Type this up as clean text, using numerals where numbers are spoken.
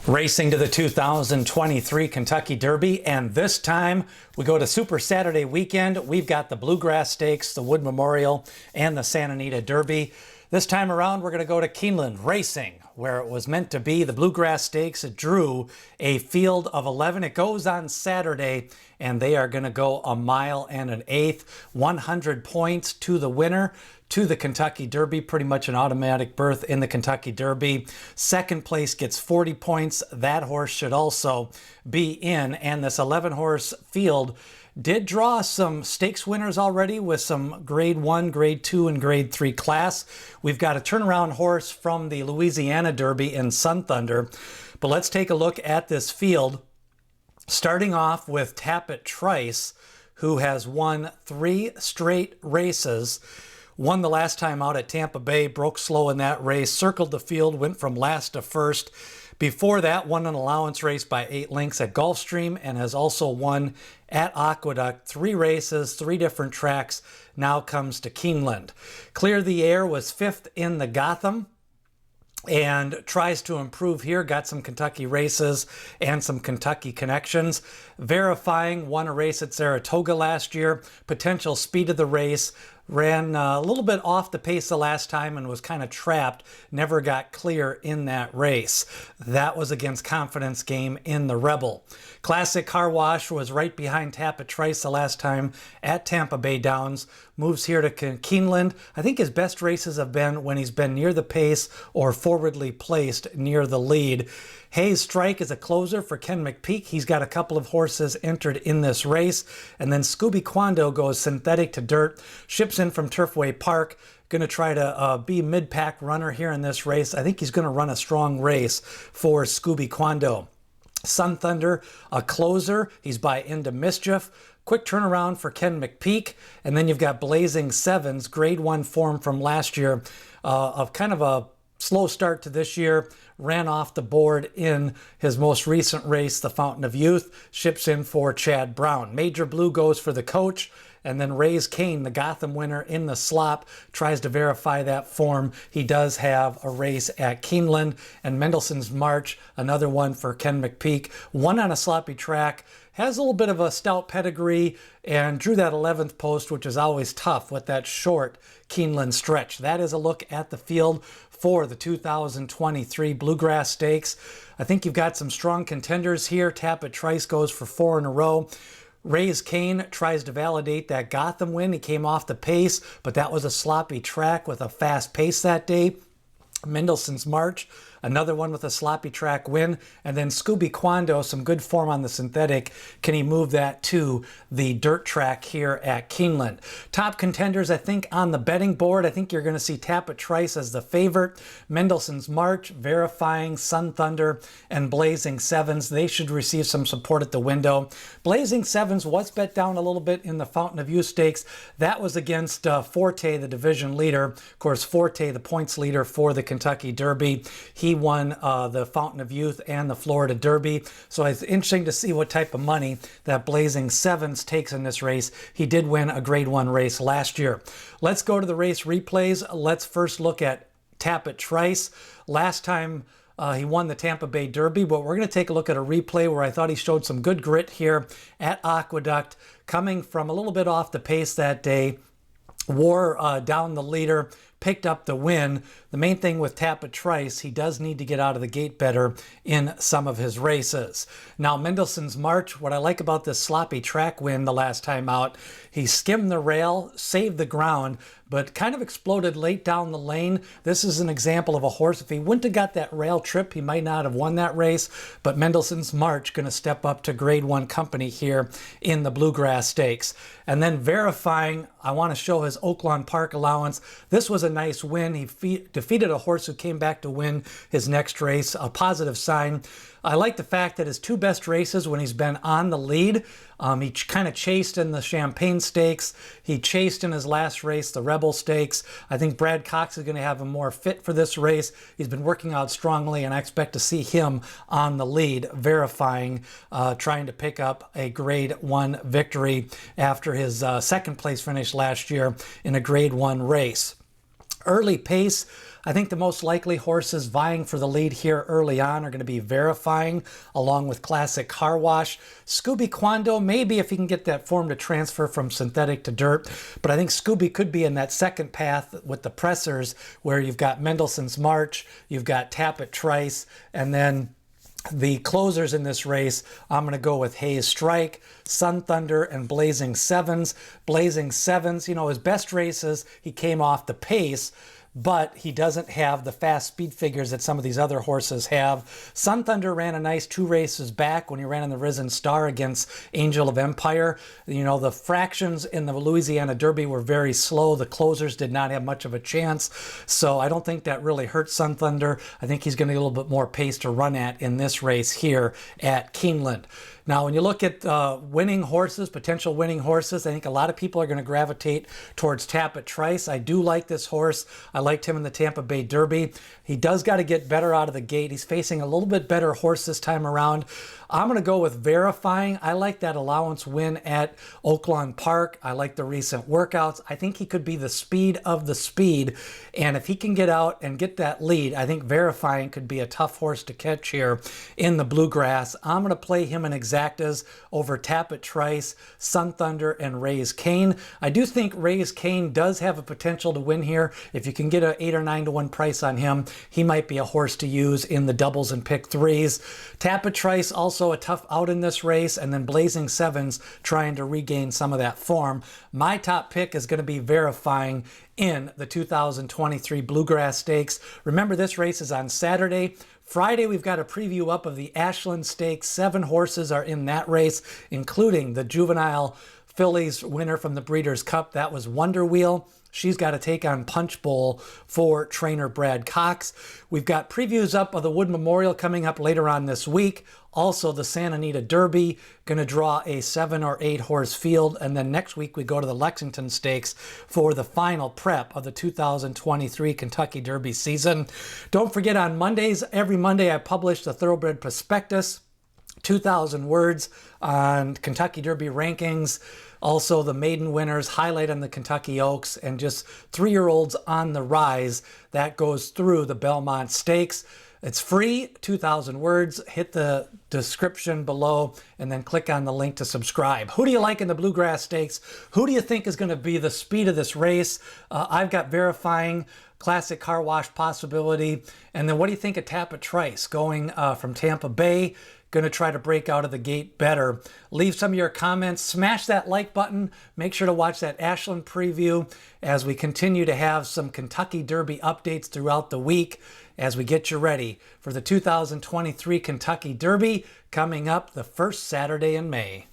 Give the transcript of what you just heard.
Racing to the 2023 Kentucky Derby, and this time we go to Super Saturday weekend. We've got the Bluegrass Stakes, the Wood Memorial, and the Santa Anita Derby. This time around, we're going to go to Keeneland Racing, where it was meant to be the Bluegrass Stakes. It drew a field of 11. It goes on Saturday, and they are going to go 1 1/8 miles, 100 points to the winner, to the Kentucky Derby, pretty much an automatic berth in the Kentucky Derby. Second place gets 40 points. That horse should also be in, and this 11-horse field did draw some stakes winners already with some grade 1, grade 2, and grade 3 class. We've got a turnaround horse from the Louisiana Derby in Sun Thunder. But let's take a look at this field, starting off with Tapit Trice, who has won 3 straight races. Won the last time out at Tampa Bay, broke slow in that race, circled the field, went from last to first. Before that, won an allowance race by 8 lengths at Gulfstream, and has also won at Aqueduct 3 races, 3 different tracks. Now comes to Keeneland. Clear the Air was 5th in the Gotham and tries to improve here. Got some Kentucky races and some Kentucky connections. Verifying won a race at Saratoga last year. Potential speed of the race. Ran a little bit off the pace the last time and was kind of trapped. Never got clear in that race. That was against Confidence Game in the Rebel. Classic Car Wash was right behind Tapit Trice the last time at Tampa Bay Downs. Moves here to Keeneland. I think his best races have been when he's been near the pace or forwardly placed near the lead. Hayes Strike is a closer for Ken McPeek. He's got a couple of horses entered in this race. And then Scooby Quando goes synthetic to dirt, ships in from Turfway Park. Going to try to be mid-pack runner here in this race. I think he's going to run a strong race for Scooby Quando. Sun Thunder, a closer. He's by Into Mischief. Quick turnaround for Ken McPeek. And then you've got Blazing Sevens, grade 1 form from last year, of kind of a slow start to this year. Ran off the board in his most recent race, the Fountain of Youth. Ships in for Chad Brown. Major Blue goes for the coach. And then Raise Kane, the Gotham winner, in the slop, tries to verify that form. He does have a race at Keeneland. And Mendelssohn's March, another one for Ken McPeek. Won on a sloppy track. Has a little bit of a stout pedigree and drew that 11th post, which is always tough with that short Keeneland stretch. That is a look at the field for the 2023 Bluegrass Stakes. I think you've got some strong contenders here. Tapit Trice goes for 4 in a row. Raise Kane tries to validate that Gotham win. He came off the pace, but that was a sloppy track with a fast pace that day. Mendelssohn's March, another one with a sloppy track win. And then Scooby Quando, some good form on the synthetic. Can he move that to the dirt track here at Keeneland? Top contenders, I think, on the betting board. I think you're going to see Tapit Trice as the favorite. Mendelssohn's March, Verifying, Sun Thunder, and Blazing Sevens. They should receive some support at the window. Blazing Sevens was bet down a little bit in the Fountain of Youth Stakes. That was against Forte, the division leader. Of course, Forte, the points leader for the Kentucky Derby. He won the Fountain of Youth and the Florida Derby. So it's interesting to see what type of money that Blazing Sevens takes in this race. He did win a grade 1 race last year. Let's go to the race replays. Let's first look at Tapit Trice. Last time he won the Tampa Bay Derby, but we're going to take a look at a replay where I thought he showed some good grit here at Aqueduct, coming from a little bit off the pace that day. Wore down the leader, picked up the win. The main thing with Tapit Trice, he does need to get out of the gate better in some of his races. Now, Mendelssohn's March, what I like about this sloppy track win the last time out, he skimmed the rail, saved the ground, but kind of exploded late down the lane. This is an example of a horse. If he wouldn't have got that rail trip, he might not have won that race, but Mendelssohn's March going to step up to grade 1 company here in the Bluegrass Stakes. And then Verifying, I want to show his Oaklawn Park allowance. This was a nice win. He defeated a horse who came back to win his next race, a positive sign. I like the fact that his 2 best races when he's been on the lead, he kind of chased in the Champagne Stakes. He chased in his last race, the Rebel Stakes. I think Brad Cox is going to have him more fit for this race. He's been working out strongly, and I expect to see him on the lead, Verifying, trying to pick up a grade 1 victory after his second place finish last year in a grade 1 race. Early pace, I think the most likely horses vying for the lead here early on are going to be Verifying, along with Classic Car Wash. Scooby Quando, maybe if he can get that form to transfer from synthetic to dirt, but I think Scooby could be in that second path with the pressers, where you've got Mendelssohn's March, you've got Tapit, Trice, and then the closers in this race, I'm going to go with Hayes Strike, Sun Thunder, and Blazing Sevens. Blazing Sevens, you know, his best races, he came off the pace, but he doesn't have the fast speed figures that some of these other horses have. Sun Thunder ran a nice 2 races back when he ran in the Risen Star against Angel of Empire. You know, the fractions in the Louisiana Derby were very slow. The closers did not have much of a chance. So I don't think that really hurt Sun Thunder. I think he's going to get a little bit more pace to run at in this race here at Keeneland. Now, when you look at winning horses, potential winning horses, I think a lot of people are going to gravitate towards Tapit Trice. I do like this horse. I liked him in the Tampa Bay Derby. He does got to get better out of the gate. He's facing a little bit better horse this time around. I'm going to go with Verifying. I like that Allowance win at Oaklawn Park. I like the recent workouts. I think he could be the speed of the speed. And if he can get out and get that lead, I think Verifying could be a tough horse to catch here in the Bluegrass. I'm going to play him in exactas over Tapit Trice, Sun Thunder, and Raise Cane. I do think Raise Cane does have a potential to win here. If you can get an 8 or 9 to 1 price on him, he might be a horse to use in the doubles and pick threes. Tapit Trice also a tough out in this race, and then Blazing Sevens trying to regain some of that form. My top pick is going to be Verifying in the 2023 Bluegrass Stakes. Remember, this race is on Saturday. Friday, we've got a preview up of the Ashland Stakes. 7 horses are in that race, including the juvenile fillies winner from the Breeders' Cup. That was Wonder Wheel. She's got to take on Punch Bowl for trainer Brad Cox. We've got previews up of the Wood Memorial coming up later on this week. Also, the Santa Anita Derby, going to draw a 7 or 8 horse field. And then next week, we go to the Lexington Stakes for the final prep of the 2023 Kentucky Derby season. Don't forget, on Mondays, every Monday, I publish the Thoroughbred Prospectus, 2,000 words on Kentucky Derby rankings. Also, the maiden winners, highlight on the Kentucky Oaks, and just 3-year-olds on the rise. That goes through the Belmont Stakes. It's free, 2,000 words. Hit the description below and then click on the link to subscribe. Who do you like in the Bluegrass Stakes? Who do you think is going to be the speed of this race? I've got Verifying, Classic Car Wash possibility. And then what do you think of Tapit Trice going from Tampa Bay? Going to try to break out of the gate better. Leave some of your comments. Smash that like button. Make sure to watch that Ashland preview as we continue to have some Kentucky Derby updates throughout the week as we get you ready for the 2023 Kentucky Derby coming up the first Saturday in May.